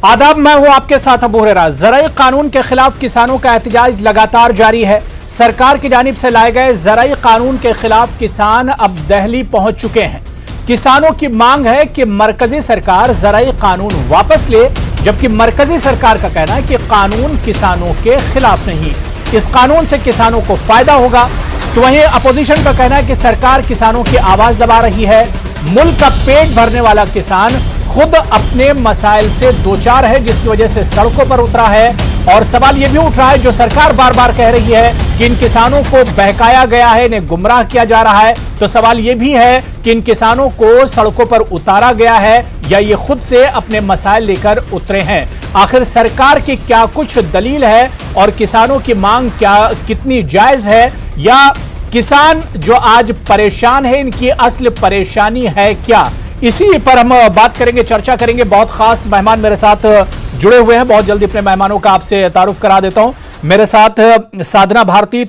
आदाब, मैं हूं आपके साथ अबू हुरैरा। ज़राई कानून के खिलाफ किसानों का एहतजाज लगातार जारी है। सरकार की जानिब से लाए गए ज़राई कानून के खिलाफ किसान अब दिल्ली पहुंच चुके हैं। किसानों की मांग है कि मरकजी सरकार ज़राई कानून वापस ले, जबकि मरकजी सरकार का कहना है कि कानून किसानों के खिलाफ नहीं, इस कानून से किसानों को फायदा होगा। तो वहीं अपोजिशन का कहना है कि सरकार किसानों की आवाज दबा रही है। मुल्क का पेट भरने वाला किसान खुद अपने मसाइल से दो चार है, जिसकी वजह से सड़कों पर उतरा है। और सवाल यह भी उठ रहा है, जो सरकार बार बार कह रही है कि इन किसानों को बहकाया गया है, इन्हें गुमराह किया जा रहा है, तो सवाल यह भी है कि इन किसानों को सड़कों पर उतारा गया है या ये खुद से अपने मसाइल लेकर उतरे हैं। आखिर सरकार की क्या कुछ दलील है और किसानों की मांग क्या कितनी जायज है, या किसान जो आज परेशान है इनकी असल परेशानी है क्या? इसी पर हम बात करेंगे, चर्चा करेंगे। बहुत खास मेहमान मेरे साथ जुड़े हुए हैं। बहुत जल्दी अपने मेहमानों का आपसे तारुफ करा देता हूं। मेरे साथ साधना भारती